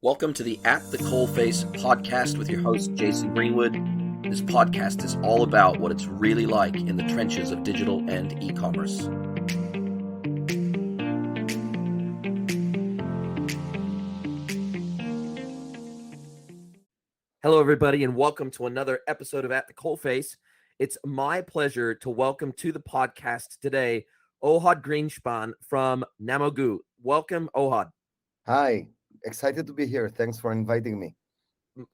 Welcome to the At the Coalface podcast with your host, Jason Greenwood. This podcast is all about what it's really like in the trenches of digital and e-commerce. Hello, everybody, and welcome to another episode of At the Coalface. It's my pleasure to welcome to the podcast today, Ohad Greenshpan from Namogoo. Welcome, Ohad. Hi, excited to be here. Thanks for inviting me.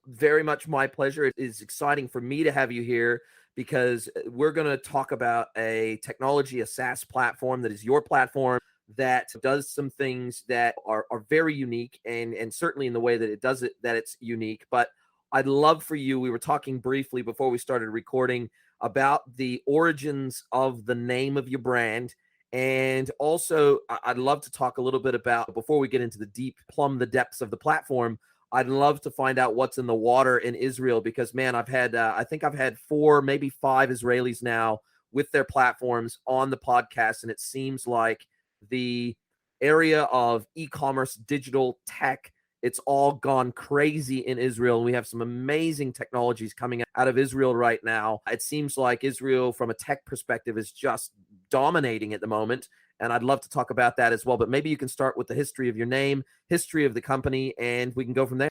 Very much my pleasure. It is exciting for me to have you here because we're going to talk about a technology, a SaaS platform that is your platform that does some things that are very unique and certainly in the way that it does it, that it's unique. But I'd love for you, we were talking briefly before we started recording about the origins of the name of your brand. And also, I'd love to talk a little bit about, before we get into the plumb the depths of the platform, I'd love to find out what's in the water in Israel because, man, I think I've had 4, maybe 5 Israelis now with their platforms on the podcast. And it seems like the area of e-commerce, digital tech, it's all gone crazy in Israel. And we have some amazing technologies coming out of Israel right now. It seems like Israel, from a tech perspective, is just dominating at the moment. And I'd love to talk about that as well. But maybe you can start with the history of your name, history of the company, and we can go from there.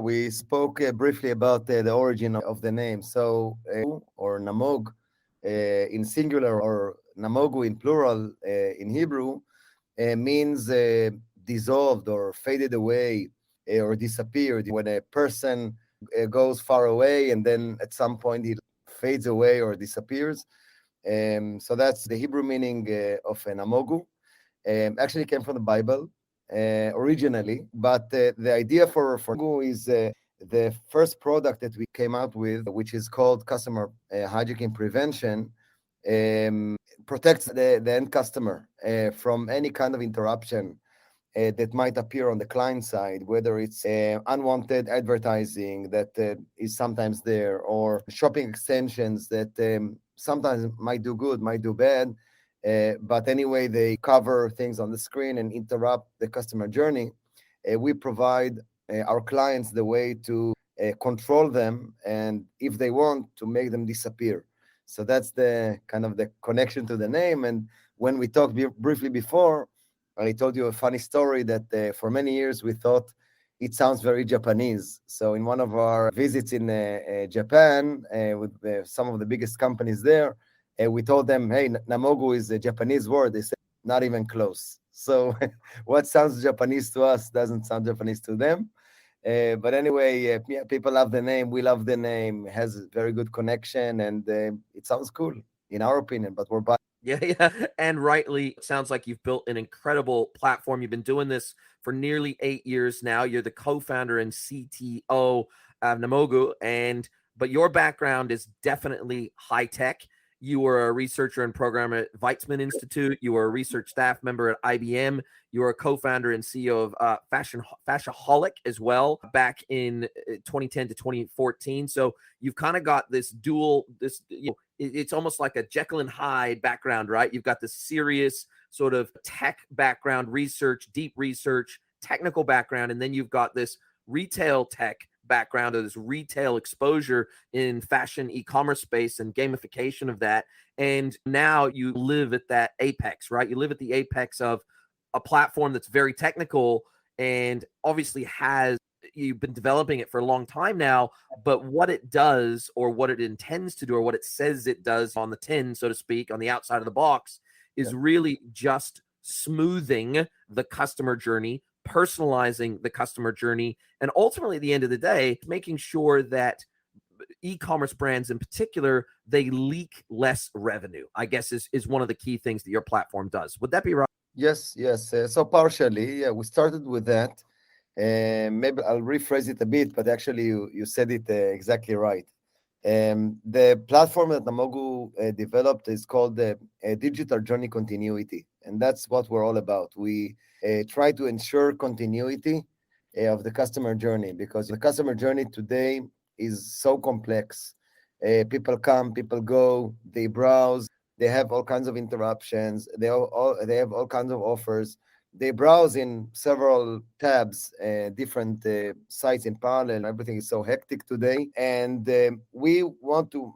We spoke briefly about the origin of the name. Or Namog in singular, or Namogoo in plural in Hebrew, means dissolved or faded away or disappeared. When a person goes far away and then at some point he fades away or disappears. So that's the Hebrew meaning of Namogoo. Actually came from the Bible originally, but the idea for Namogoo is the first product that we came out with, which is called customer hijacking prevention, protects the end customer from any kind of interruption that might appear on the client side, whether it's unwanted advertising that is sometimes there, or shopping extensions that sometimes might do good, might do bad. But anyway, they cover things on the screen and interrupt the customer journey. We provide our clients the way to control them, and if they want, to make them disappear. So that's the kind of the connection to the name. And when we talked briefly before, I told you a funny story that for many years we thought it sounds very Japanese. So in one of our visits in Japan with some of the biggest companies there, we told them, hey, Namogoo is a Japanese word. They said, not even close. So what sounds Japanese to us doesn't sound Japanese to them. But anyway, people love the name. We love the name. It has a very good connection, and it sounds cool, in our opinion, but we're buying. Yeah. And rightly, it sounds like you've built an incredible platform. You've been doing this for nearly 8 years now. You're the co-founder and CTO of Namogoo, but your background is definitely high tech. You were a researcher and programmer at Weizmann Institute. You were a research staff member at IBM. You were a co-founder and CEO of Fashaholic as well back in 2010 to 2014. So you've kind of got this it's almost like a Jekyll and Hyde background, right? You've got this serious sort of tech background, deep research, technical background, and then you've got this retail tech background or this retail exposure in fashion e-commerce space and gamification of that. And now you live at that apex, right? You live at the apex of a platform that's very technical and obviously you've been developing it for a long time now, but what it does or what it intends to do or what it says it does on the tin, so to speak, on the outside of the box is really just smoothing the customer journey, personalizing the customer journey, and ultimately at the end of the day, making sure that e-commerce brands in particular, they leak less revenue, I guess is one of the key things that your platform does. Would that be right? Yes. So partially, we started with that. Maybe I'll rephrase it a bit, but actually you said it exactly right. The platform that Namogoo developed is called the Digital Journey Continuity, and that's what we're all about. We try to ensure continuity of the customer journey, because the customer journey today is so complex. People come, people go, they browse, they have all kinds of interruptions, they have all kinds of offers. they browse in several tabs, different sites in parallel. Everything is so hectic today, and we want to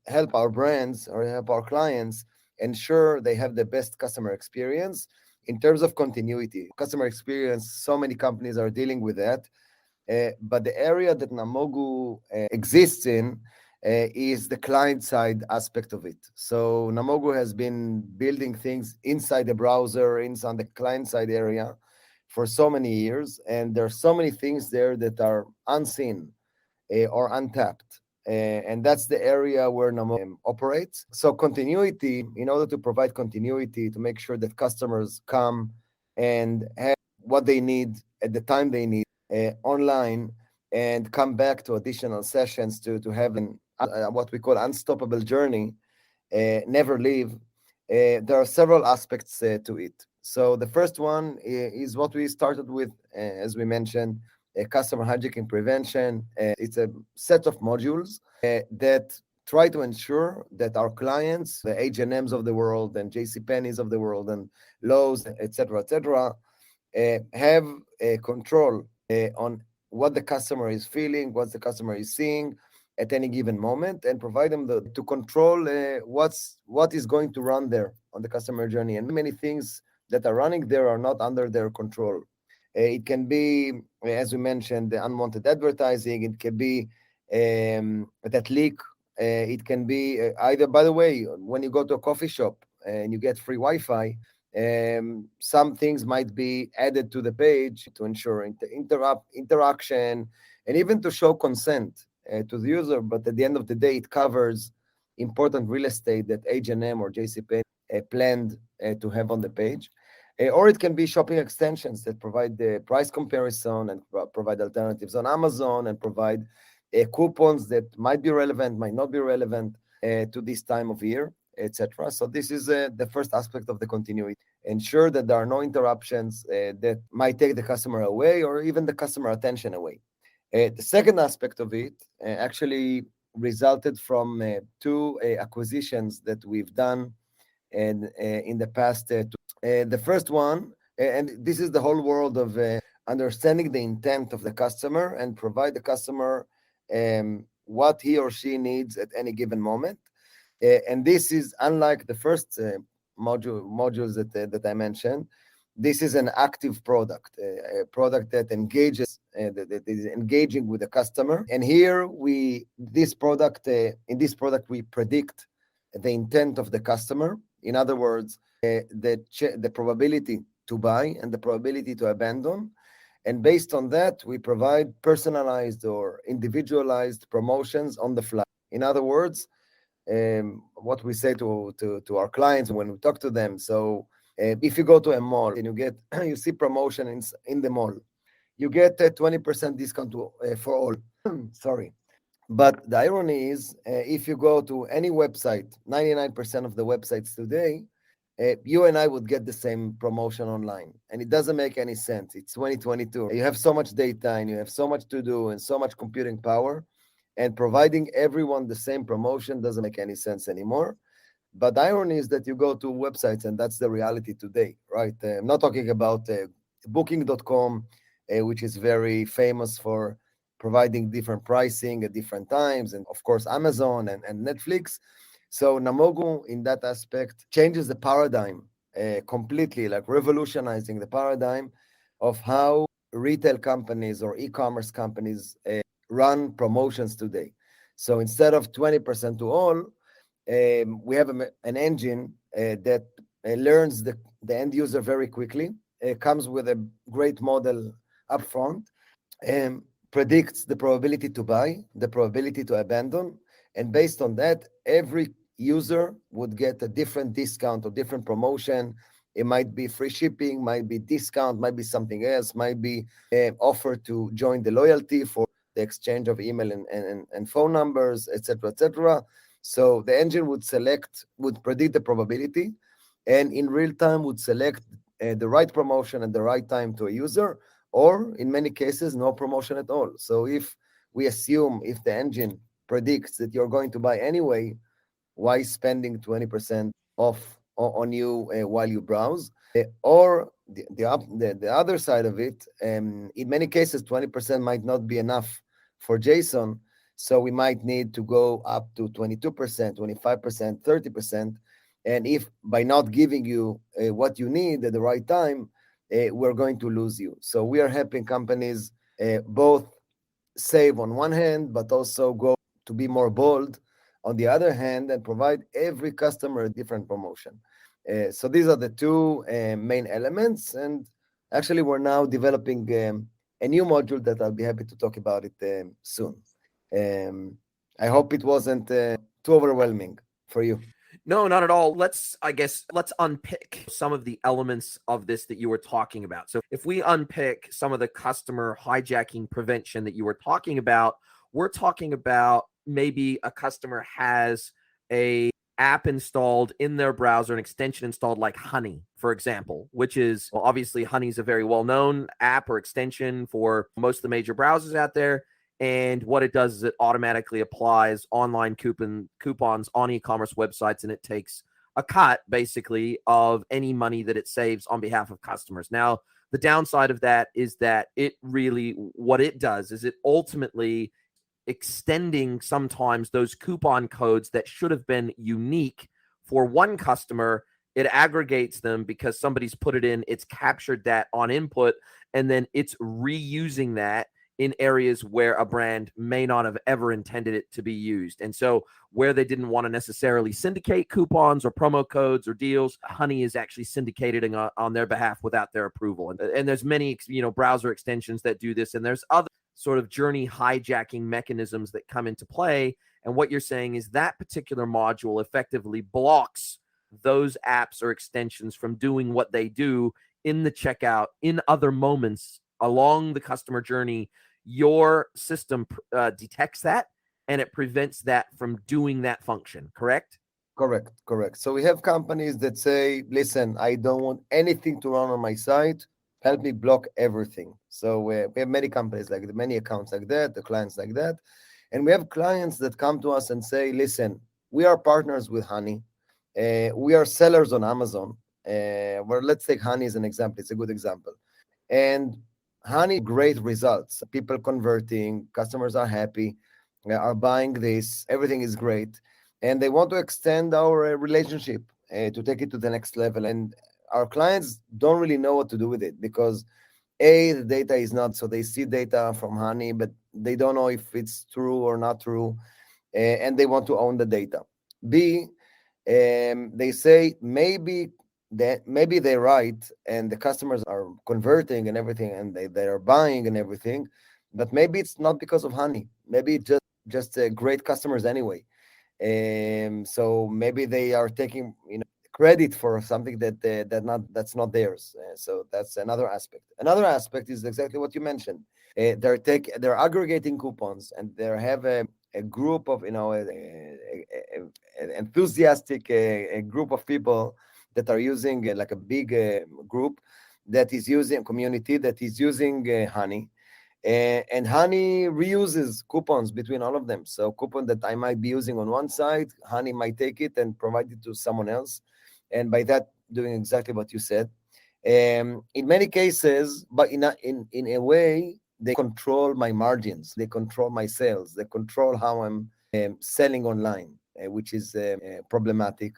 help our brands or help our clients ensure they have the best customer experience in terms of continuity. Customer experience, so many companies are dealing with that. But the area that Namogoo exists in is the client side aspect of it. So Namogoo has been building things inside the browser, inside the client side area for so many years. And there are so many things there that are unseen or untapped. And that's the area where Namogoo operates. So continuity, in order to provide continuity, to make sure that customers come and have what they need at the time they need online and come back to additional sessions to have what we call unstoppable journey, never leave. There are several aspects to it. So the first one is what we started with, as we mentioned, customer hijacking prevention. It's a set of modules that try to ensure that our clients, the H&Ms of the world and JCPenney's of the world and Lowe's, etc., have control on what the customer is feeling, what the customer is seeing at any given moment, and provide them to control what is going to run there on the customer journey. And many things that are running there are not under their control. It can be, as we mentioned, the unwanted advertising. It can be that leak. It can be either, by the way, when you go to a coffee shop and you get free Wi-Fi, some things might be added to the page to ensure interaction and even to show consent to the user. But at the end of the day, it covers important real estate that H&M or JCPenney planned to have on the page. Or it can be shopping extensions that provide the price comparison and provide alternatives on Amazon and provide coupons that might be relevant, might not be relevant to this time of year, etc. So this is the first aspect of the continuity. Ensure that there are no interruptions that might take the customer away or even the customer attention away. The second aspect of it actually resulted from two acquisitions that we've done and in the past. The first one, and this is the whole world of understanding the intent of the customer and provide the customer what he or she needs at any given moment. And this is unlike the first modules that I mentioned. This is an active product, a product that engages, that is engaging with the customer. And here in this product, we predict the intent of the customer. In other words, the probability to buy and the probability to abandon. And based on that, we provide personalized or individualized promotions on the fly. In other words, what we say to our clients when we talk to them. So if you go to a mall and you see promotion in the mall, you get a 20% discount for all. Sorry. But the irony is, if you go to any website, 99% of the websites today, you and I would get the same promotion online. And it doesn't make any sense. It's 2022. You have so much data and you have so much to do and so much computing power. And providing everyone the same promotion doesn't make any sense anymore. But the irony is that you go to websites and that's the reality today, right? I'm not talking about booking.com, which is very famous for providing different pricing at different times. And of course, Amazon and Netflix. So Namogoo in that aspect changes the paradigm completely, like revolutionizing the paradigm of how retail companies or e-commerce companies run promotions today. So instead of 20% to all, we have an engine that learns the end user very quickly. It comes with a great model upfront and predicts the probability to buy, the probability to abandon. And based on that, every user would get a different discount or different promotion. It might be free shipping, might be discount, might be something else, might be offer to join the loyalty for the exchange of email and phone numbers, etc., etc. So the engine would predict the probability, and in real time would select the right promotion at the right time to a user, or in many cases, no promotion at all. So if the engine predicts that you're going to buy anyway, why spending 20% off on you while you browse. Or the other side of it, in many cases, 20% might not be enough for JSON. So we might need to go up to 22%, 25%, 30%. And if by not giving you what you need at the right time, we're going to lose you. So we are helping companies both save on one hand, but also go to be more bold on the other hand and provide every customer a different promotion. So these are the two main elements. And actually, we're now developing a new module that I'll be happy to talk about it soon. I hope it wasn't too overwhelming for you. No, not at all. Let's unpick some of the elements of this that you were talking about. So, if we unpick some of the customer hijacking prevention that you were talking about, we're talking about maybe a customer has a app installed in their browser, an extension installed like Honey, for example, which is, well, obviously Honey is a very well-known app or extension for most of the major browsers out there. And what it does is it automatically applies online coupons on e-commerce websites, and it takes a cut basically of any money that it saves on behalf of customers. Now, the downside of that is that what it does is it ultimately extending sometimes those coupon codes that should have been unique for one customer. It aggregates them because somebody's put it in, it's captured that on input, and then it's reusing that in areas where a brand may not have ever intended it to be used. And so where they didn't want to necessarily syndicate coupons or promo codes or deals, Honey is actually syndicating on their behalf without their approval. And there's many, browser extensions that do this, and there's other sort of journey hijacking mechanisms that come into play. And what you're saying is that particular module effectively blocks those apps or extensions from doing what they do in the checkout, in other moments along the customer journey. Your system detects that, and it prevents that from doing that function, correct? Correct. So we have companies that say, listen, I don't want anything to run on my site. Help me block everything. So we have many companies like that, many accounts like that, the clients like that. And we have clients that come to us and say, listen, we are partners with Honey. We are sellers on Amazon. Where let's take Honey as an example. It's a good example. And Honey, great results. People converting, customers are happy, are buying this. Everything is great. And they want to extend our relationship to take it to the next level. And our clients don't really know what to do with it because the data is not, so they see data from Honey, but they don't know if it's true or not true, and they want to own the data. B, they say maybe they're right, and the customers are converting and everything, and they are buying and everything, but maybe it's not because of Honey. Maybe it's just great customers anyway. So maybe they are taking credit for something that's not theirs. So that's another aspect. Another aspect is exactly what you mentioned. They're aggregating coupons, and they have a group of enthusiastic a group of people that are using like a big group that is using community that is using Honey. And Honey reuses coupons between all of them. So coupon that I might be using on one side, Honey might take it and provide it to someone else. And by that, doing exactly what you said. In many cases, but in a way, they control my margins. They control my sales. They control how I'm selling online, which is problematic.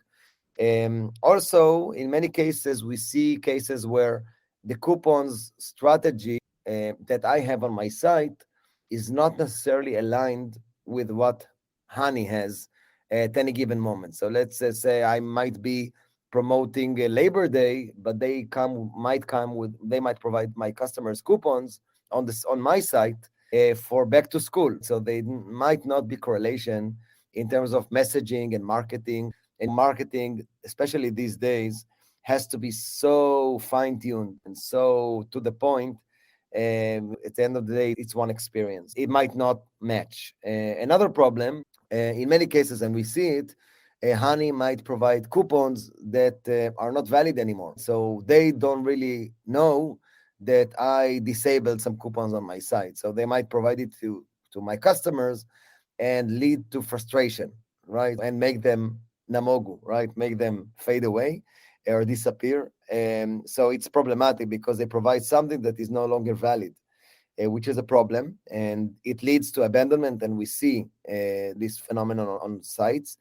Also, in many cases, we see cases where the coupons strategy that I have on my site is not necessarily aligned with what Honey has at any given moment. So let's say I might be promoting a Labor Day, but they might provide my customers coupons on my site for back to school. So they might not be correlation in terms of messaging and marketing. And marketing, especially these days, has to be so fine-tuned and so to the point. And at the end of the day, it's one experience. It might not match. Another problem, in many cases, and we see it, Honey might provide coupons that are not valid anymore. So they don't really know that I disabled some coupons on my site. So they might provide it to my customers and lead to frustration, right? And make them Namogoo, right? Make them fade away or disappear. So it's problematic because they provide something that is no longer valid, which is a problem, and it leads to abandonment. And we see this phenomenon on sites.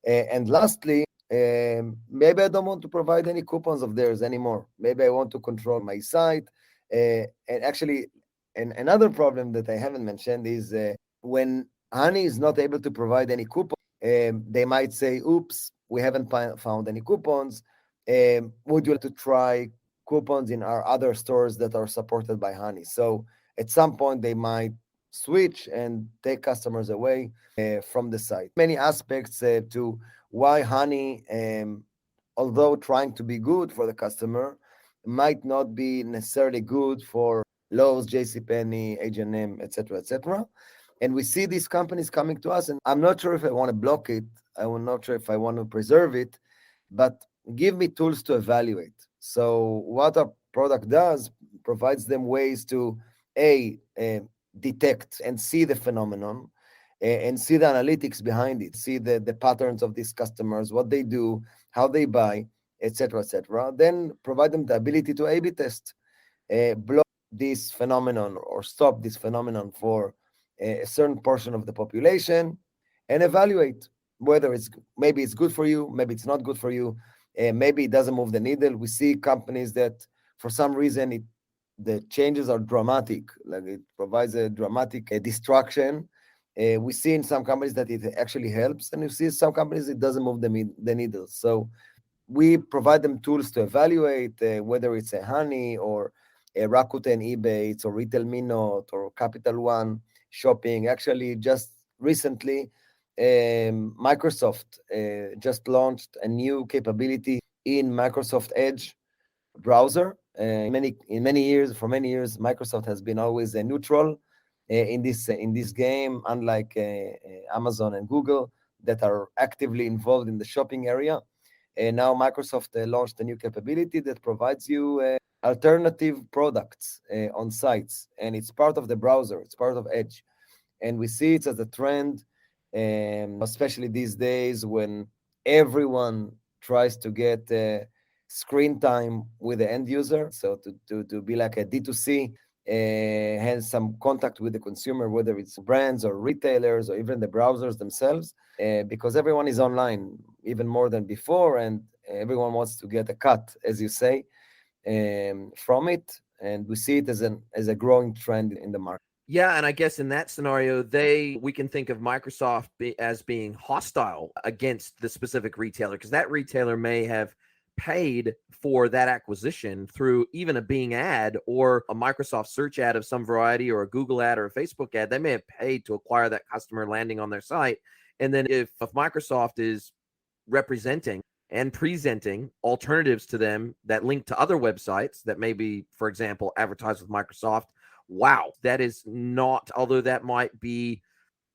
And lastly, maybe I don't want to provide any coupons of theirs anymore. Maybe I want to control my site. And actually, another problem that I haven't mentioned is when Honey is not able to provide any coupons, they might say, oops, we haven't found any coupons. Would you like to try coupons in our other stores that are supported by Honey? So at some point, they might switch and take customers away from the site. Many aspects to why Honey, although trying to be good for the customer, might not be necessarily good for Lowe's, JCPenney, H&M, etc., etc. And we see these companies coming to us, and I'm not sure if I want to block it. I'm not sure if I want to preserve it, but give me tools to evaluate. So what our product does provides them ways to detect and see the phenomenon and see the analytics behind it, see the patterns of these customers, what they do, how they buy, etc., etc. Then provide them the ability to A/B test, block this phenomenon or stop this phenomenon for a certain portion of the population, and evaluate whether maybe it's good for you, maybe it's not good for you, maybe it doesn't move the needle. We see companies that for some reason the changes are dramatic, like it provides a dramatic distraction. We see in some companies that it actually helps, and you see some companies it doesn't move the needle. So we provide them tools to evaluate whether it's a Honey or a Rakuten Ebates or Retail Minot or Capital One Shopping. Actually, just recently, Microsoft just launched a new capability in Microsoft Edge browser. For many years, Microsoft has been always a neutral in this game, unlike Amazon and Google that are actively involved in the shopping area. And now Microsoft launched a new capability that provides you alternative products on sites, and it's part of the browser. It's part of Edge, and we see it as a trend, especially these days when everyone tries to get screen time with the end user. So to be like a D2C, has some contact with the consumer, whether it's brands or retailers or even the browsers themselves, because everyone is online even more than before, and everyone wants to get a cut, as you say, from it. And we see it as a growing trend in the market. Yeah, and I guess in that scenario, we can think of Microsoft as being hostile against the specific retailer, because that retailer may have paid for that acquisition through even a Bing ad or a Microsoft search ad of some variety, or a Google ad or a Facebook ad. They may have paid to acquire that customer landing on their site. And then if Microsoft is representing and presenting alternatives to them that link to other websites that maybe, for example, advertise with Microsoft, wow, that is not, although that might be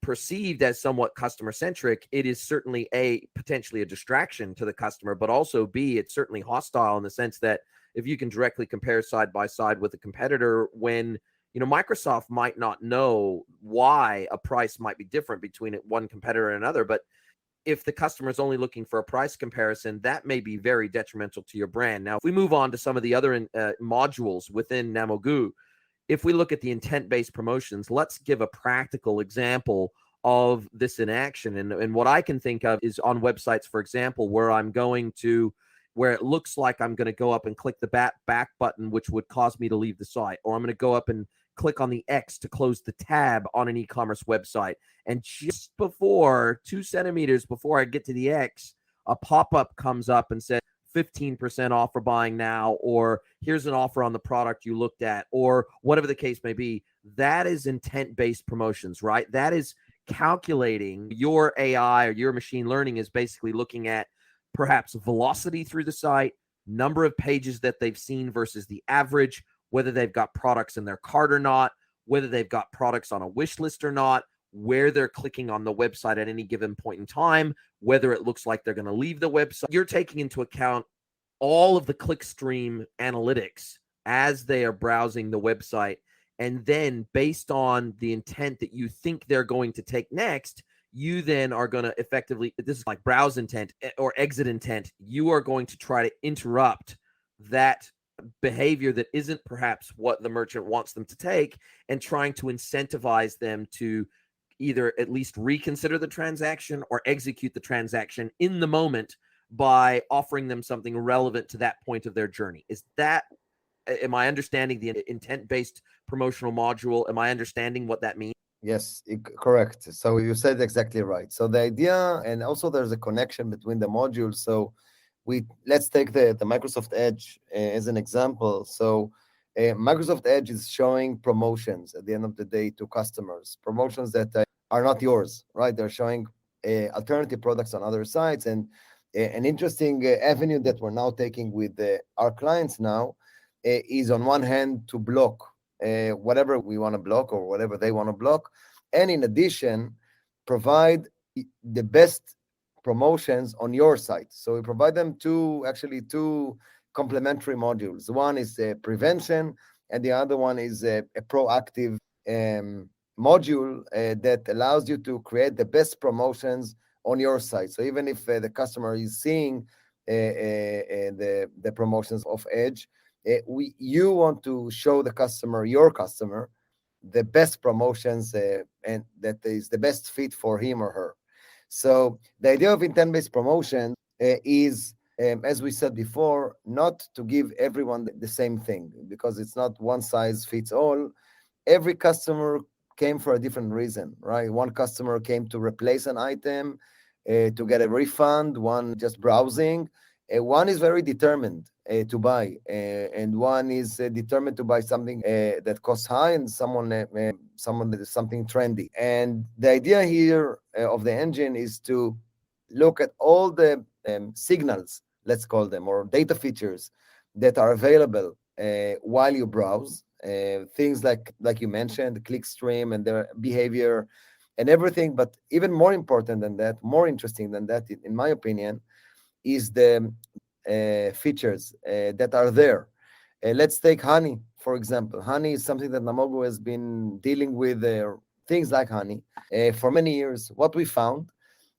perceived as somewhat customer centric, it is certainly potentially a distraction to the customer, but also B, it's certainly hostile in the sense that if you can directly compare side by side with a competitor, when Microsoft might not know why a price might be different between one competitor and another, but if the customer is only looking for a price comparison, that may be very detrimental to your brand. Now, if we move on to some of the other modules within Namogoo, if we look at the intent-based promotions, let's give a practical example of this in action. And what I can think of is on websites, for example, where it looks like I'm going to go up and click the back button, which would cause me to leave the site, or I'm going to go up and click on the X to close the tab on an e-commerce website. And just 2 centimeters before I get to the X, a pop-up comes up and says, 15% off for buying now, or here's an offer on the product you looked at, or whatever the case may be. That is intent-based promotions, right? That is calculating. Your AI or your machine learning is basically looking at perhaps velocity through the site, number of pages that they've seen versus the average, whether they've got products in their cart or not, whether they've got products on a wish list or not, where they're clicking on the website at any given point in time, whether it looks like they're going to leave the website. You're taking into account all of the clickstream analytics as they are browsing the website. And then based on the intent that you think they're going to take next, you then are going to effectively, this is like browse intent or exit intent, you are going to try to interrupt that behavior that isn't perhaps what the merchant wants them to take, and trying to incentivize them to either at least reconsider the transaction or execute the transaction in the moment by offering them something relevant to that point of their journey. Is that, am I understanding the intent-based promotional module? Am I understanding what that means? Yes, correct. So you said exactly right. So the idea, and also there's a connection between the modules. So let's take the Microsoft Edge as an example. So Microsoft Edge is showing promotions at the end of the day to customers, promotions that are not yours, right? They're showing alternative products on other sites. And an interesting avenue that we're now taking with our clients now is on one hand to block whatever we want to block or whatever they want to block. And in addition, provide the best promotions on your site. So we provide them two complementary modules. One is prevention, and the other one is a proactive module that allows you to create the best promotions on your site. So even if the customer is seeing the promotions of Edge, you want to show the customer, your customer, the best promotions and that is the best fit for him or her. So the idea of intent-based promotion is, as we said before, not to give everyone the same thing, because it's not one size fits all. Every customer came for a different reason, right? One customer came to replace an item, to get a refund, one just browsing. One is very determined to buy, and one is determined to buy something that costs high, and someone that is something trendy. And the idea here of the engine is to look at all the signals, let's call them, or data features that are available while you browse. Things like you mentioned, the click stream and their behavior and everything. But even more important than that, more interesting than that, in my opinion, is the features that are there. Let's take honey, for example. Honey is something that Namogoo has been dealing with, things like honey, for many years. What we found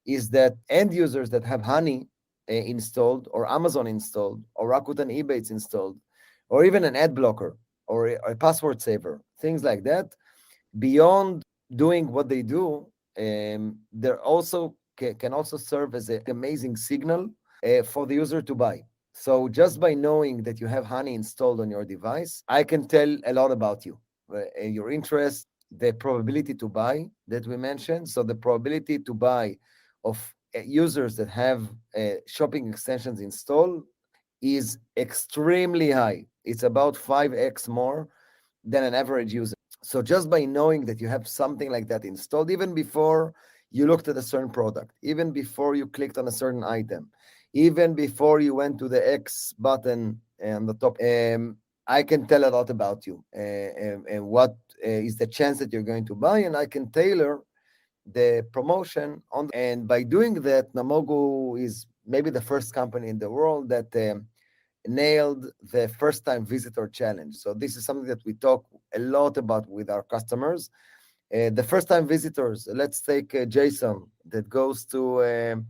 is that end users that have honey installed, or Amazon installed, or Rakuten Ebates installed, or even an ad blocker or a password saver, things like that, beyond doing what they do, they're also can also serve as an amazing signal for the user to buy. So just by knowing that you have honey installed on your device, I can tell a lot about you, your interest, the probability to buy that we mentioned. So the probability to buy of users that have shopping extensions installed is extremely high. It's about 5x more than an average user. So just by knowing that you have something like that installed, even before you looked at a certain product, even before you clicked on a certain item, even before you went to the X button on the top, I can tell a lot about you and what is the chance that you're going to buy, and I can tailor the promotion on. And by doing that, Namogoo is maybe the first company in the world that nailed the first-time visitor challenge. So this is something that we talk a lot about with our customers. The first-time visitors, let's take Jason that goes to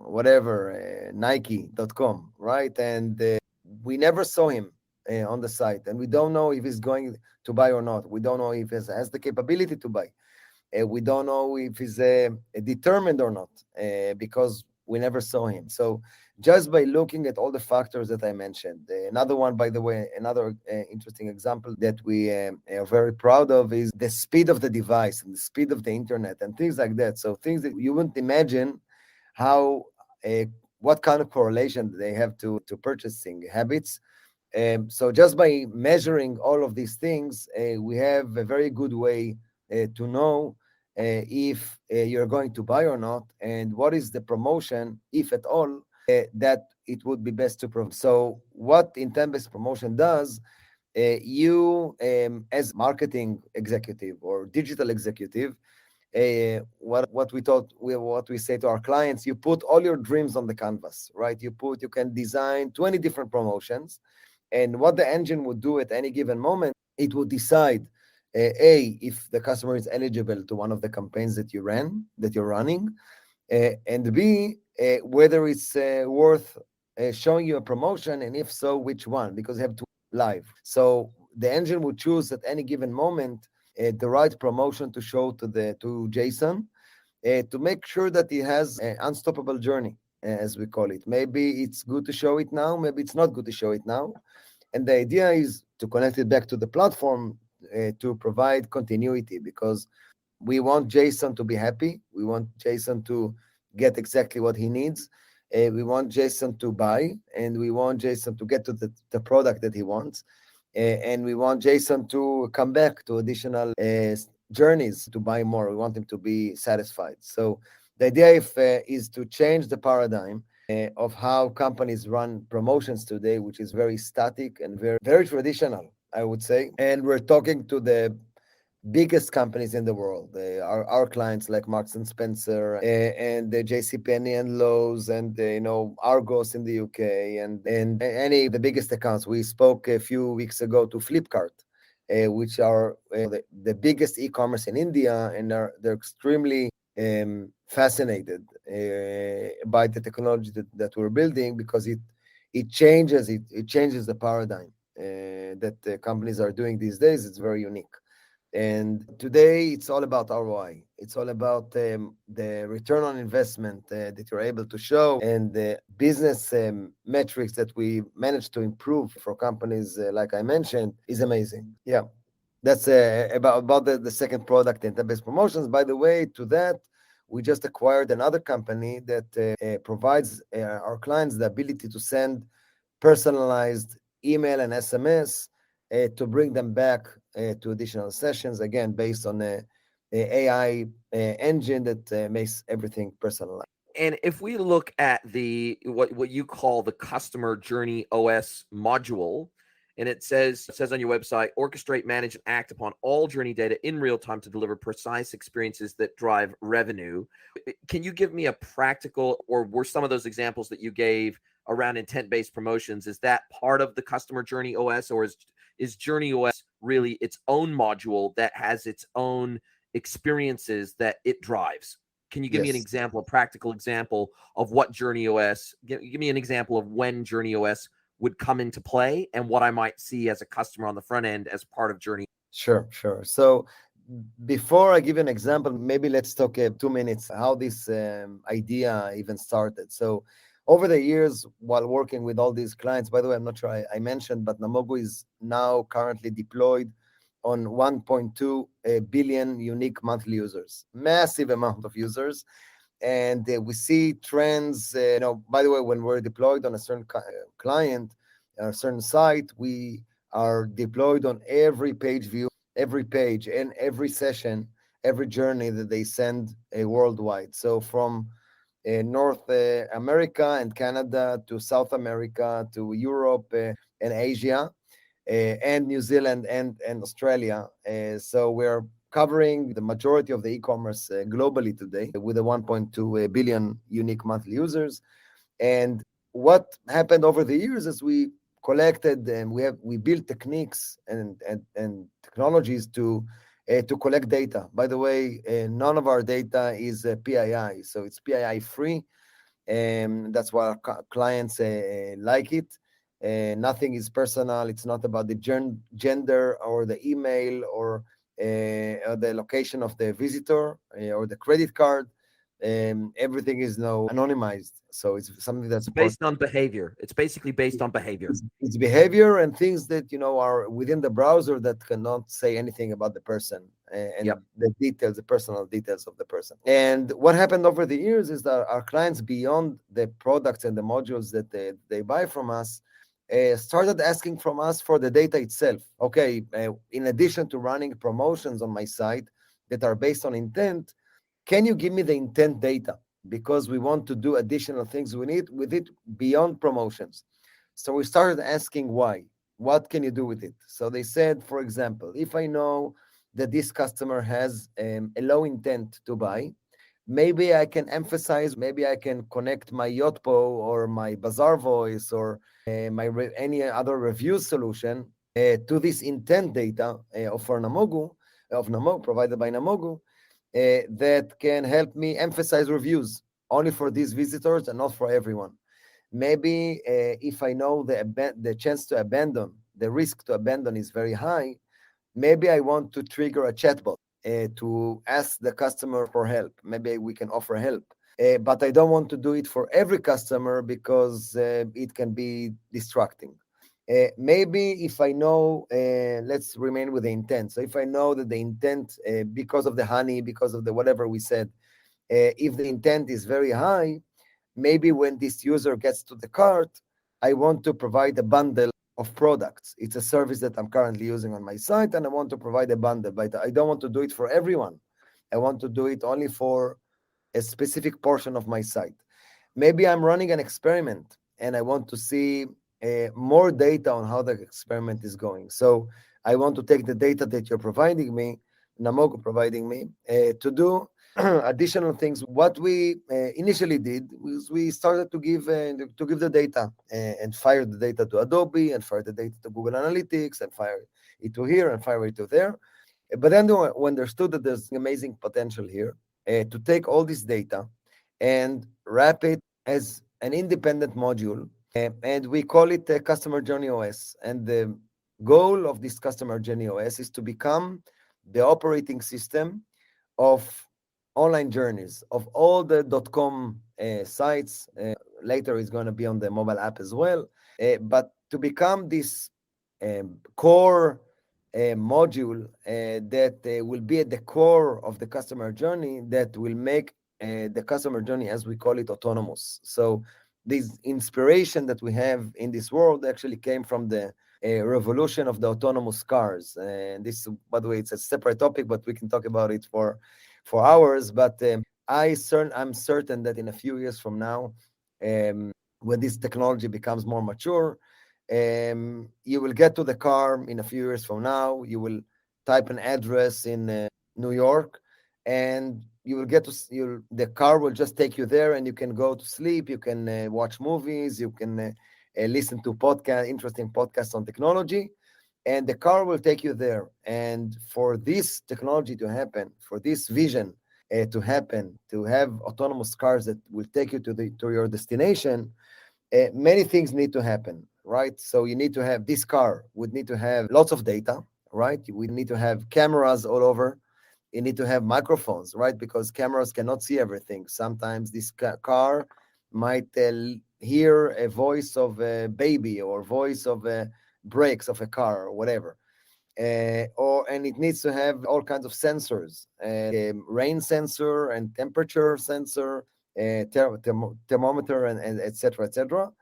whatever, Nike.com, right? And we never saw him on the site, and we don't know if he's going to buy or not. We don't know if he has the capability to buy. We don't know if he's determined or not, because we never saw him. So just by looking at all the factors that I mentioned. Another one, by the way, another interesting example that we are very proud of is the speed of the device and the speed of the internet and things like that. So things that you wouldn't imagine how, what kind of correlation they have to purchasing habits. So just by measuring all of these things, we have a very good way to know if you're going to buy or not, and what is the promotion, if at all, that it would be best to provide. So what intent-based promotion does, you as marketing executive or digital executive, what we say to our clients, you put all your dreams on the canvas, right? You can design 20 different promotions, and what the engine would do at any given moment, it would decide if the customer is eligible to one of the campaigns that you're running, and B, whether it's worth showing you a promotion, and if so, which one, because you have to live. So the engine will choose at any given moment the right promotion to show to Jason, to make sure that he has an unstoppable journey, as we call it. Maybe it's good to show it now, maybe it's not good to show it now. And the idea is to connect it back to the platform to provide continuity, because we want Jason to be happy. We want Jason to get exactly what he needs. We want Jason to buy, and we want Jason to get to the product that he wants. And we want Jason to come back to additional journeys to buy more. We want him to be satisfied. So the idea is to change the paradigm of how companies run promotions today, which is very static and very, very traditional, I would say. And we're talking to the biggest companies in the world. Our clients like Marks and Spencer and the JCPenney and Lowe's and Argos in the UK and any of the biggest accounts. We spoke a few weeks ago to Flipkart, which are the biggest e-commerce in India, and they're extremely fascinated by the technology that we're building, because it changes the paradigm that companies are doing these days. It's very unique. And today, it's all about ROI. It's all about the return on investment that you're able to show, and the business metrics that we managed to improve for companies, like I mentioned, is amazing. Yeah, that's about the second product, intent-based promotions. By the way, to that, we just acquired another company that provides our clients the ability to send personalized email and SMS to bring them back to additional sessions, again, based on a AI engine that makes everything personalized. And if we look at the what you call the customer journey OS module, and it says on your website, orchestrate, manage, and act upon all journey data in real time to deliver precise experiences that drive revenue. Can you give me a practical, or were some of those examples that you gave around intent-based promotions, is that part of the customer journey OS, or is journey OS really its own module that has its own experiences that it drives? Can you give me an example, a practical example of what Journey OS, give me an example of when Journey OS would come into play and what I might see as a customer on the front end as part of Journey? Sure. So before I give an example, maybe let's talk 2 minutes how this idea even started. So over the years, while working with all these clients, by the way, I'm not sure I mentioned, but Namogoo is now currently deployed on 1.2 billion unique monthly users, massive amount of users. And we see trends, by the way, when we're deployed on a certain client, a certain site, we are deployed on every page view, every page, and every session, every journey that they send worldwide. So from North America and Canada to South America to Europe and Asia, and New Zealand and Australia. So we're covering the majority of the e-commerce globally today with a 1.2 billion unique monthly users. And what happened over the years is we collected and we built techniques and technologies to collect data. By the way, none of our data is PII, so it's PII free, and that's why our clients like it. Nothing is personal. It's not about the gender or the email or the location of the visitor or the credit card. Everything is now anonymized. So it's something that's based on behavior. It's basically based on behavior. It's behavior and things that are within the browser that cannot say anything about the person and the details, the personal details of the person. And what happened over the years is that our clients, beyond the products and the modules that they buy from us, started asking from us for the data itself. Okay, in addition to running promotions on my site that are based on intent, can you give me the intent data? Because we want to do additional things with it beyond promotions. So we started asking why. What can you do with it? So they said, for example, if I know that this customer has a low intent to buy, maybe I can emphasize, maybe I can connect my Yotpo or my Bazaar Voice or any other review solution to this intent data for Namogoo, of Namogoo, provided by Namogoo, that can help me emphasize reviews only for these visitors and not for everyone. Maybe if I know the chance to abandon, the risk to abandon is very high, maybe I want to trigger a chatbot to ask the customer for help. Maybe we can offer help. But I don't want to do it for every customer because it can be distracting. Maybe if I know, let's remain with the intent. So if I know that the intent, because of the honey, because of the whatever we said, if the intent is very high, maybe when this user gets to the cart, I want to provide a bundle of products. It's a service that I'm currently using on my site, and I want to provide a bundle, but I don't want to do it for everyone. I want to do it only for a specific portion of my site. Maybe I'm running an experiment and I want to see more data on how the experiment is going. So I want to take the data that you're providing me, Namogoo providing me, to do additional things. What we initially did was we started to give the data and fire the data to Adobe and fire the data to Google Analytics and fire it to here and fire it to there. But then we understood that there's amazing potential here to take all this data and wrap it as an independent module, and we call it a Customer Journey OS. And the goal of this Customer Journey OS is to become the operating system of online journeys, of all the .com sites. Later it's going to be on the mobile app as well. But to become this core module that will be at the core of the customer journey, that will make the customer journey, as we call it, autonomous. So this inspiration that we have in this world actually came from the revolution of the autonomous cars. And this, by the way, it's a separate topic, but we can talk about it for hours. But I'm certain that in a few years from now, when this technology becomes more mature, you will get to the car in a few years from now. You will type an address in New York, and you will get to the car will just take you there, and you can go to sleep. You can watch movies. You can listen to interesting podcasts on technology, and the car will take you there. And for this technology to happen, for this vision to happen, to have autonomous cars that will take you to your destination, many things need to happen, right? So you need to have this car would need to have lots of data, right? We need to have cameras all over. You need to have microphones, right? Because cameras cannot see everything. Sometimes this car might hear a voice of a baby or voice of brakes of a car or whatever. And it needs to have all kinds of sensors, rain sensor and temperature sensor, thermometer, and et cetera, et cetera.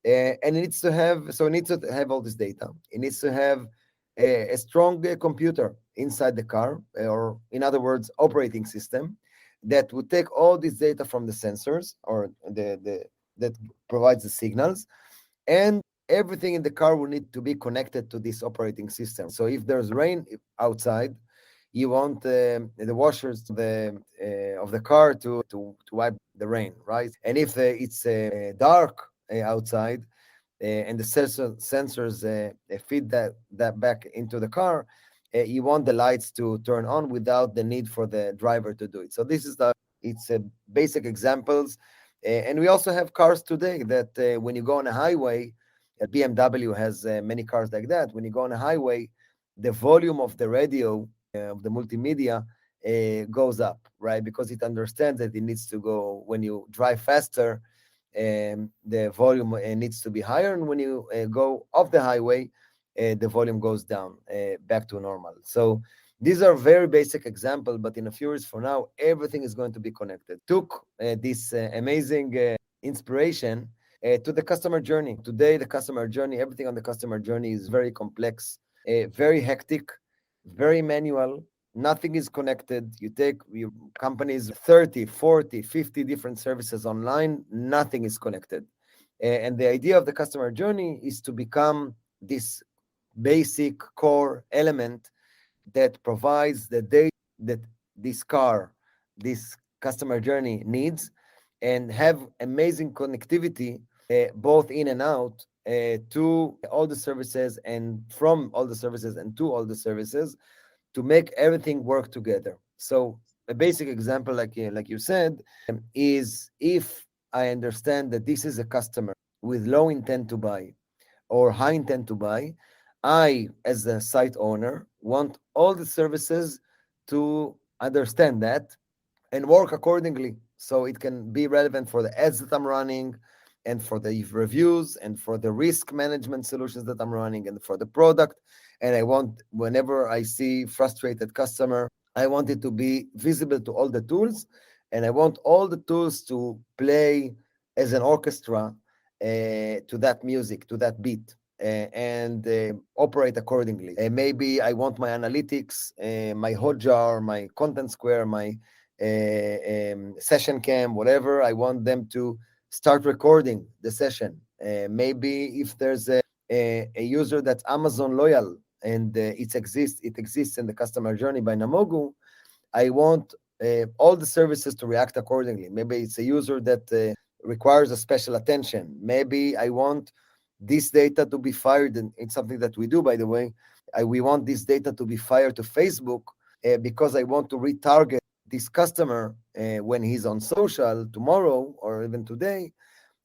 And it needs to have all this data. It needs to have a strong computer inside the car, or in other words, operating system that would take all this data from the sensors or that provides the signals, and everything in the car will need to be connected to this operating system. So if there's rain outside, you want the washers of the car to wipe the rain, right? And if it's dark outside, and the sensors feed that back into the car, you want the lights to turn on without the need for the driver to do it. So it's basic examples. And we also have cars today that when you go on a highway, BMW has many cars like that. When you go on a highway, the volume of the radio, of the multimedia, goes up, right? Because it understands that it needs to go, when you drive faster, the volume needs to be higher. And when you go off the highway, the volume goes down back to normal. So these are very basic examples, but in a few years from now, everything is going to be connected. Took this amazing inspiration to the customer journey. Today, the customer journey, everything on the customer journey is very complex, very hectic, very manual. Nothing is connected. You take your company's 30, 40, 50 different services online, nothing is connected. And the idea of the customer journey is to become this basic core element that provides the data that this customer journey needs, and have amazing connectivity both in and out to all the services, and from all the services and to all the services, to make everything work together. So a basic example, like you said, is if I understand that this is a customer with low intent to buy or high intent to buy, I, as a site owner, want all the services to understand that and work accordingly so it can be relevant for the ads that I'm running and for the reviews and for the risk management solutions that I'm running and for the product. And I want, whenever I see frustrated customer, I want it to be visible to all the tools, and I want all the tools to play as an orchestra to that music, to that beat, and operate accordingly. Maybe I want my analytics, my Hotjar, my Content Square, my session cam, whatever. I want them to start recording the session. Maybe if there's a user that's Amazon loyal and it exists in the customer journey by Namogoo, I want all the services to react accordingly. Maybe it's a user that requires a special attention. Maybe I want this data to be fired, and it's something that we do, by the way. We want this data to be fired to Facebook because I want to retarget this customer when he's on social tomorrow or even today.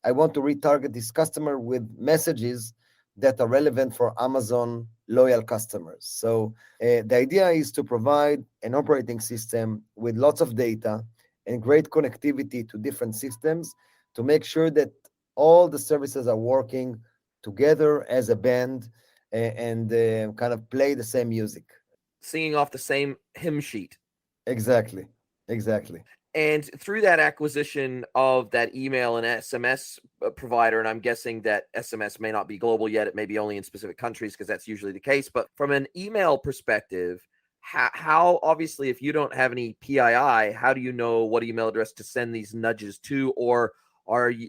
I want to retarget this customer with messages that are relevant for Amazon loyal customers. So the idea is to provide an operating system with lots of data and great connectivity to different systems to make sure that all the services are working together as a band and kind of play the same music. Singing off the same hymn sheet. Exactly. And through that acquisition of that email and SMS provider, and I'm guessing that SMS may not be global yet, it may be only in specific countries because that's usually the case. But from an email perspective, how obviously, if you don't have any PII, how do you know what email address to send these nudges to? Or are you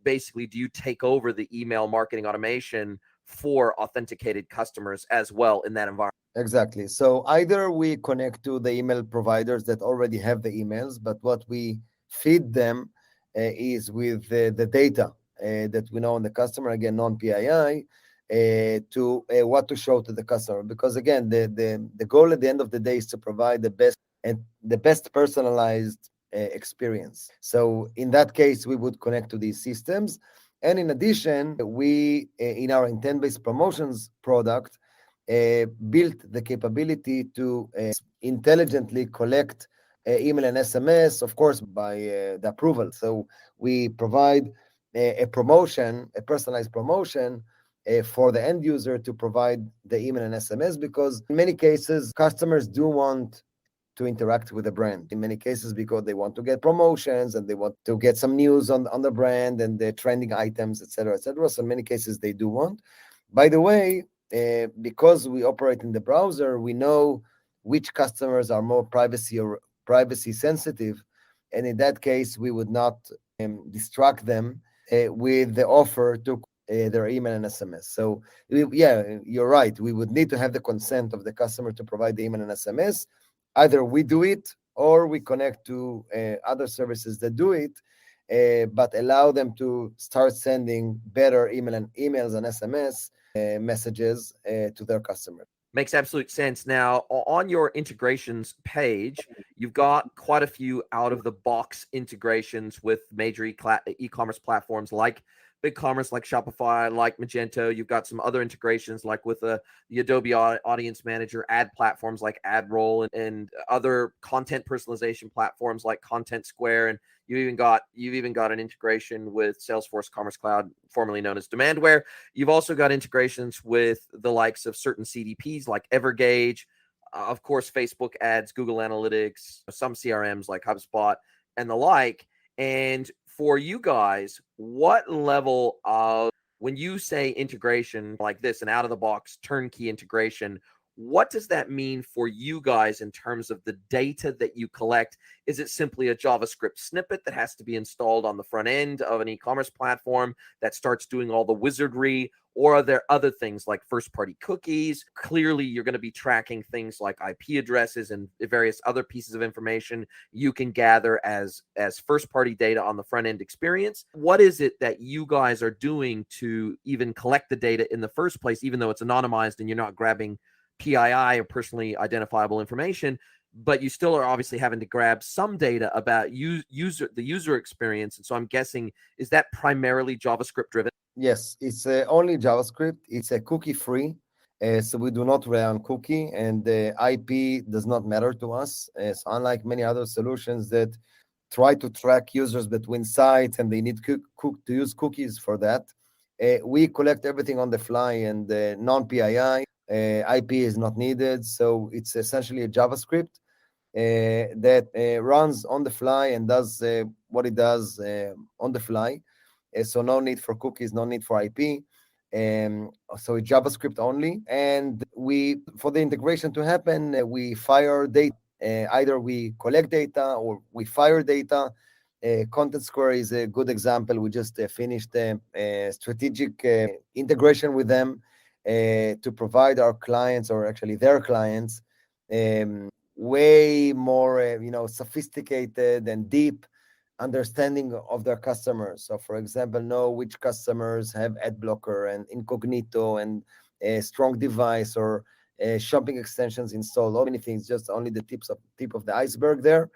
basically, do you take over the email marketing automation for authenticated customers as well in that environment? Exactly. So either we connect to the email providers that already have the emails, but what we feed them is with the data that we know on the customer, again, non-PII, to what to show to the customer. Because again, the goal at the end of the day is to provide the best personalized experience. So in that case, we would connect to these systems. And in addition, we, in our intent-based promotions product, built the capability to intelligently collect email and SMS, of course, by the approval. So we provide a promotion, a personalized promotion for the end user to provide the email and SMS, because in many cases, customers do want to interact with the brand. In many cases, because they want to get promotions and they want to get some news on the brand and the trending items, etc., etc. So in many cases, they do want. By the way, because we operate in the browser, we know which customers are more privacy sensitive, and in that case, we would not distract them with the offer to their email and SMS. So you're right. We would need to have the consent of the customer to provide the email and SMS. Either we do it or we connect to other services that do it, but allow them to start sending better emails and SMS messages to their customers. Makes absolute sense. Now, on your integrations page, you've got quite a few out-of-the-box integrations with major e-commerce platforms like BigCommerce, like Shopify, like Magento. You've got some other integrations like with the Adobe Audience Manager, ad platforms like AdRoll, and other content personalization platforms like Content Square. And you've even got an integration with Salesforce Commerce Cloud, formerly known as Demandware. You've also got integrations with the likes of certain CDPs like Evergage, of course, Facebook ads, Google Analytics, some CRMs like HubSpot and the like. And for you guys, what level of, when you say integration like this, an out of the box turnkey integration, what does that mean for you guys in terms of the data that you collect? Is it simply a JavaScript snippet that has to be installed on the front end of an e-commerce platform that starts doing all the wizardry? Or are there other things like first-party cookies? Clearly, you're going to be tracking things like IP addresses and various other pieces of information you can gather as first-party data on the front-end experience. What is it that you guys are doing to even collect the data in the first place, even though it's anonymized and you're not grabbing PII or personally identifiable information, but you still are obviously having to grab some data about the user experience. And so I'm guessing, is that primarily JavaScript driven? Yes, it's only JavaScript. It's a cookie free. So we do not rely on cookie, and the IP does not matter to us. So unlike many other solutions that try to track users between sites and they need to use cookies for that, we collect everything on the fly, and non-PII IP is not needed. So it's essentially a JavaScript that runs on the fly and does what it does on the fly. So no need for cookies, no need for IP. So it's JavaScript only. And for the integration to happen, we fire data. Either we collect data or we fire data. Content Square is a good example. We just finished a strategic integration with them to provide our clients, or actually their clients, way more sophisticated and deep understanding of their customers. So for example, know which customers have ad blocker and incognito and a strong device or shopping extensions installed, all many things, just only the tip of the iceberg there.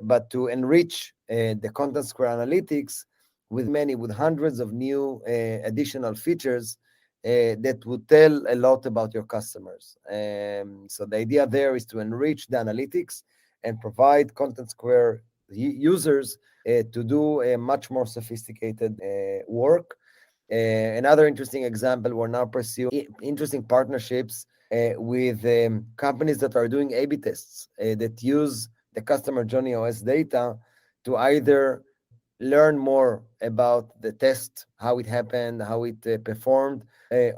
But to enrich the Content Square analytics with hundreds of new additional features that would tell a lot about your customers. So the idea there is to enrich the analytics and provide Content Square users to do a much more sophisticated work. Another interesting example, we're now pursuing interesting partnerships with companies that are doing A/B tests that use the customer journey OS data to either learn more about the test, how it happened, how it performed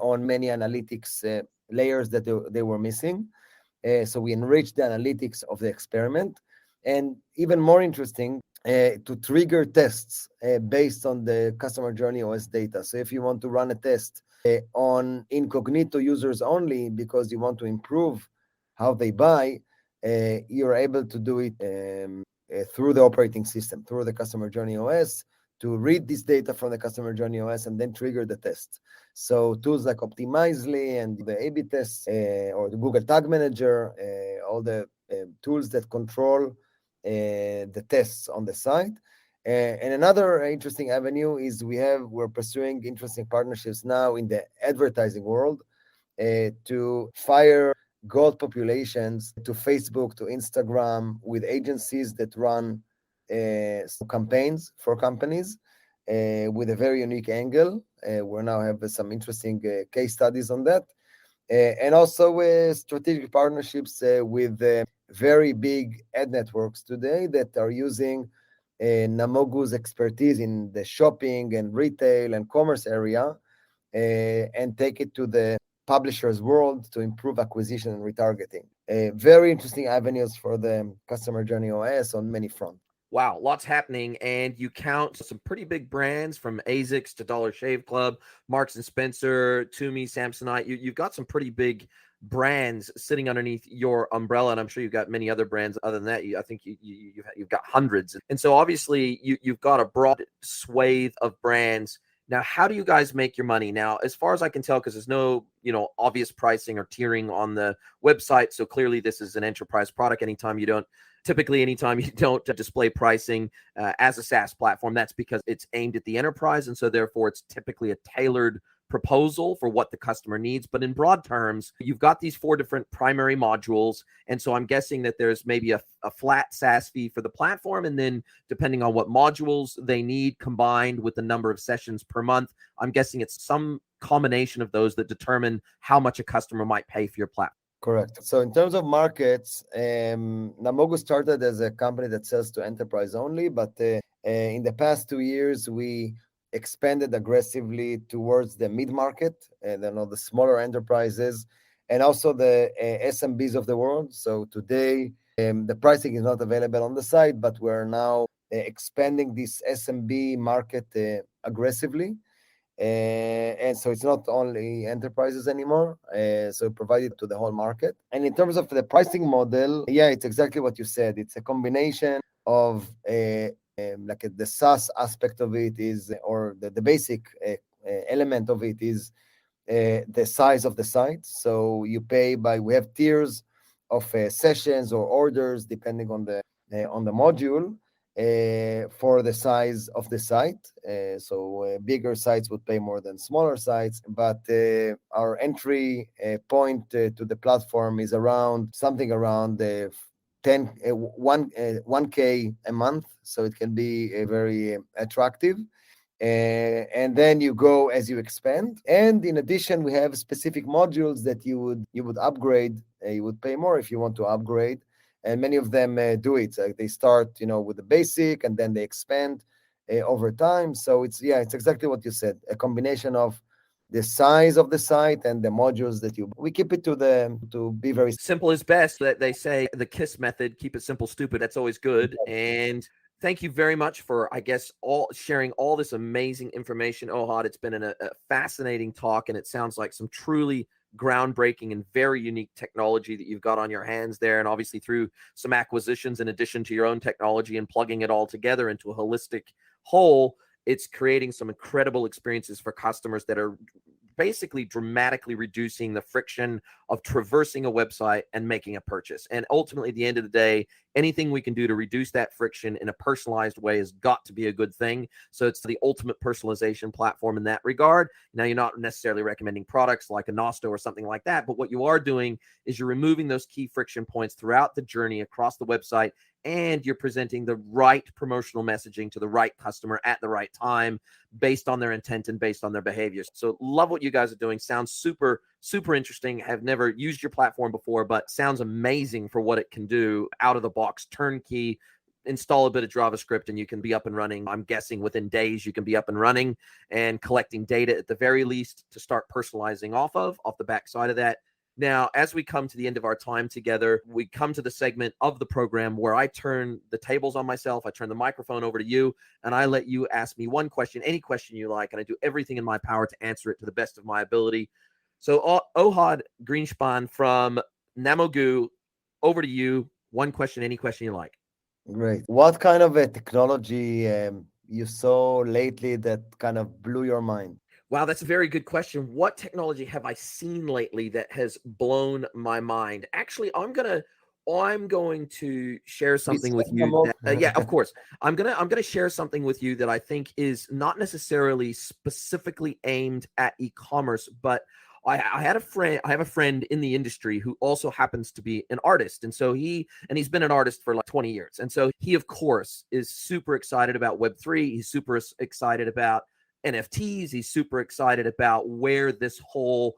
on many analytics layers that they were missing. So we enrich the analytics of the experiment. And even more interesting, to trigger tests based on the customer journey OS data. So if you want to run a test on incognito users only because you want to improve how they buy, you're able to do it through the operating system, through the customer journey OS, to read this data from the customer journey OS and then trigger the test. So tools like Optimizely and the A/B tests or the Google Tag Manager, all the tools that control the tests on the site. And another interesting avenue is we're pursuing interesting partnerships now in the advertising world to fire gold populations to Facebook, to Instagram, with agencies that run campaigns for companies with a very unique angle. We now have some interesting case studies on that. And also strategic partnerships with very big ad networks today that are using Namogoo's expertise in the shopping and retail and commerce area and take it to the publishers world to improve acquisition and retargeting. Very interesting avenues for the customer journey OS on many fronts. Wow, lots happening, and you count some pretty big brands from ASICS to Dollar Shave Club, Marks and Spencer, Tumi, Samsonite. You've got some pretty big brands sitting underneath your umbrella, and I'm sure you've got many other brands other than that. I think you've got hundreds, and so obviously you've got a broad swathe of brands. Now, how do you guys make your money? Now, as far as I can tell, because there's no obvious pricing or tiering on the website, so clearly this is an enterprise product. Anytime you don't display pricing as a SaaS platform, that's because it's aimed at the enterprise, and so therefore it's typically a tailored proposal for what the customer needs. But in broad terms, you've got these 4 different primary modules, and so I'm guessing that there's maybe a flat SaaS fee for the platform, and then depending on what modules they need combined with the number of sessions per month, I'm guessing it's some combination of those that determine how much a customer might pay for your platform. Correct. So in terms of markets, Namogoo started as a company that sells to enterprise only, but in the past 2 years, we expanded aggressively towards the mid-market, the smaller enterprises, and also the SMBs of the world. So today, the pricing is not available on the site, but we're now expanding this SMB market aggressively. And so it's not only enterprises anymore, so provided to the whole market. And in terms of the pricing model, it's exactly what you said. It's a combination of the SaaS aspect of it is, or the basic element of it is the size of the site. So you pay by, we have tiers of sessions or orders depending on the module for the size of the site. So bigger sites would pay more than smaller sites, but our entry point to the platform is around something around 1K a month. So it can be very attractive. And then you go as you expand. And in addition, we have specific modules that you would upgrade. You would pay more if you want to upgrade, and many of them do it. They start, with the basic, and then they expand over time. So it's exactly what you said: a combination of the size of the site and the modules that we keep it to be very simple is best. That they say the KISS method: keep it simple, stupid. That's always good. And thank you very much for, I guess, sharing all this amazing information, Ohad. It's been a fascinating talk, and it sounds like some truly groundbreaking and very unique technology that you've got on your hands there. And obviously through some acquisitions in addition to your own technology and plugging it all together into a holistic whole, it's creating some incredible experiences for customers that are basically dramatically reducing the friction of traversing a website and making a purchase. And ultimately, at the end of the day, anything we can do to reduce that friction in a personalized way has got to be a good thing. So it's the ultimate personalization platform in that regard. Now, you're not necessarily recommending products like a Nosto or something like that, but what you are doing is you're removing those key friction points throughout the journey across the website, and you're presenting the right promotional messaging to the right customer at the right time based on their intent and based on their behaviors. So love what you guys are doing. Sounds super, super interesting. I've never used your platform before, but sounds amazing for what it can do out of the box, turnkey. Install a bit of JavaScript and you can be up and running. I'm guessing within days you can be up and running and collecting data at the very least to start personalizing off the backside of that. Now, as we come to the end of our time together, we come to the segment of the program where I turn the tables on myself. I turn the microphone over to you, and I let you ask me one question, any question you like, and I do everything in my power to answer it to the best of my ability. So, Ohad Greenshpan from Namogoo, over to you. One question, any question you like. great. What kind of a technology you saw lately that kind of blew your mind? Wow, that's a very good question. What technology have I seen lately that has blown my mind? Actually, I'm going to share something with you that yeah, of course. I'm gonna share something with you that I think is not necessarily specifically aimed at e-commerce, but I have a friend in the industry who also happens to be an artist. And so he's been an artist for like 20 years. And so he, of course, is super excited about Web3. He's super excited about NFTs. He's super excited about where this whole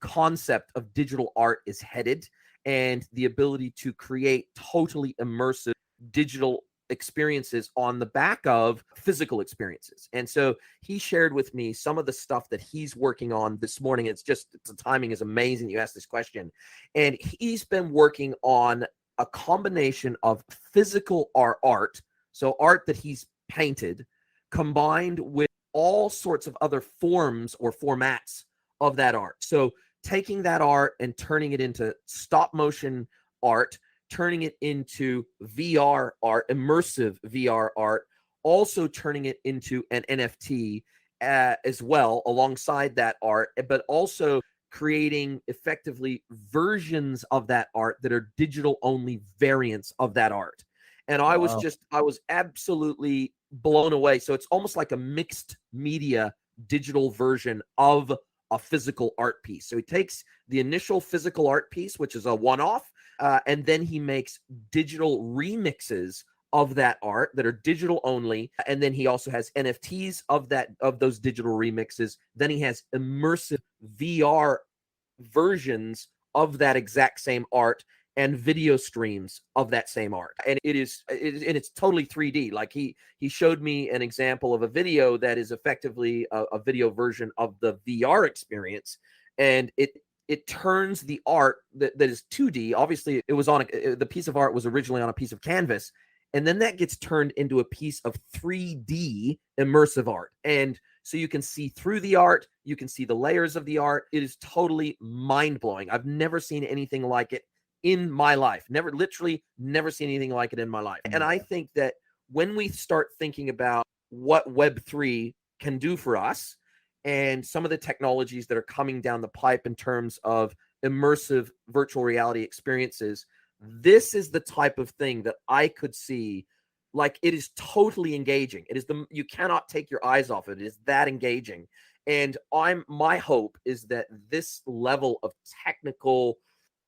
concept of digital art is headed and the ability to create totally immersive digital experiences on the back of physical experiences. And so he shared with me some of the stuff that he's working on this morning. The timing is amazing. You asked this question. And he's been working on a combination of physical art, so art that he's painted, combined with all sorts of other forms or formats of that art. So taking that art and turning it into stop motion art, turning it into VR art, immersive VR art, also turning it into an NFT as well alongside that art, but also creating effectively versions of that art that are digital only variants of that art. And I Wow. was absolutely blown away. So it's almost like a mixed media digital version of a physical art piece. So he takes the initial physical art piece, which is a one-off, and then he makes digital remixes of that art that are digital only. And then he also has NFTs of those digital remixes. Then he has immersive VR versions of that exact same art and video streams of that same art. And it's totally 3D. Like he showed me an example of a video that is effectively a video version of the VR experience, and it turns the art that is 2D. Obviously, it was the piece of art was originally on a piece of canvas, and then that gets turned into a piece of 3D immersive art. And so you can see through the art, you can see the layers of the art. It is totally mind-blowing. I've never seen anything like it in my life. Literally never seen anything like it in my life. And I think that when we start thinking about what Web3 can do for us, and some of the technologies that are coming down the pipe in terms of immersive virtual reality experiences, this is the type of thing that I could see. Like, it is totally engaging. You cannot take your eyes off it. It is that engaging. And my hope is that this level of technical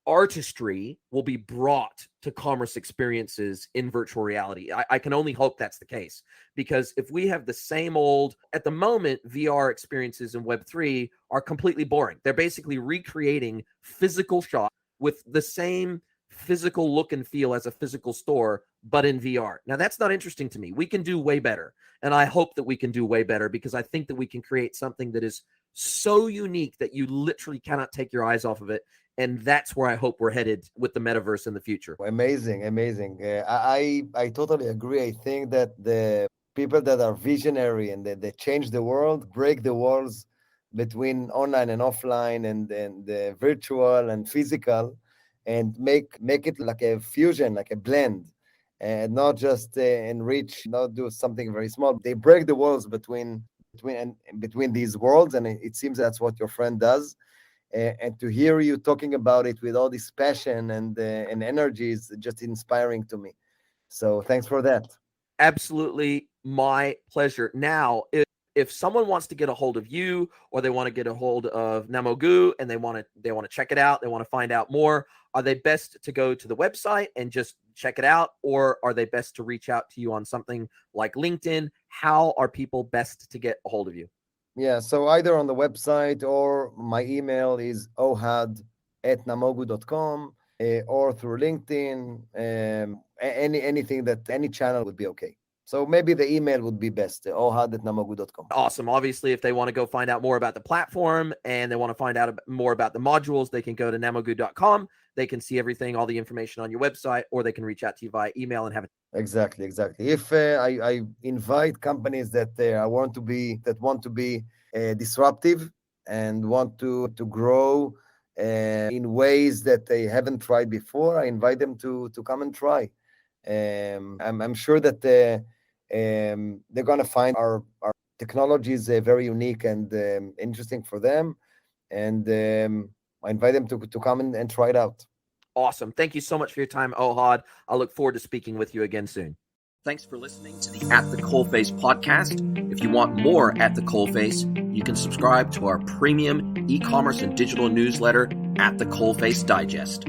artistry will be brought to commerce experiences in virtual reality. I can only hope that's the case, because if we have the same old, at the moment, VR experiences in Web3 are completely boring. They're basically recreating physical shops with the same physical look and feel as a physical store, but in VR. Now, that's not interesting to me. We can do way better. And I hope that we can do way better, because I think that we can create something that is so unique that you literally cannot take your eyes off of it. And that's where I hope we're headed with the metaverse in the future. Amazing, amazing. I totally agree. I think that the people that are visionary and they change the world, break the walls between online and offline, and the virtual and physical, and make it like a fusion, like a blend, and not just enrich, not do something very small. They break the walls between these worlds, and it seems that's what your friend does. And to hear you talking about it with all this passion and energy is just inspiring to me. So thanks for that. Absolutely my pleasure. Now, if someone wants to get a hold of you, or they want to get a hold of Namogoo, and they want to check it out, they want to find out more, are they best to go to the website and just check it out, or are they best to reach out to you on something like LinkedIn? How are people best to get a hold of you? Yeah, so either on the website, or my email is ohad@namogoo.com, or through LinkedIn. Any channel would be okay. So maybe the email would be best, ohad@namogoo.com. Awesome. Obviously, if they want to go find out more about the platform and they want to find out more about the modules, they can go to namogoo.com. They can see everything, all the information on your website, or they can reach out to you via email and have it. Exactly. If I invite companies that want to be disruptive and want to grow in ways that they haven't tried before, I invite them to come and try. I'm sure that they're gonna find our technologies very unique and interesting for them, and I invite them to come and try it out. Awesome. Thank you so much for your time, Ohad. I look forward to speaking with you again soon. Thanks for listening to the At the Coalface podcast. If you want more At the Coalface, you can subscribe to our premium e-commerce and digital newsletter, At the Coalface Digest.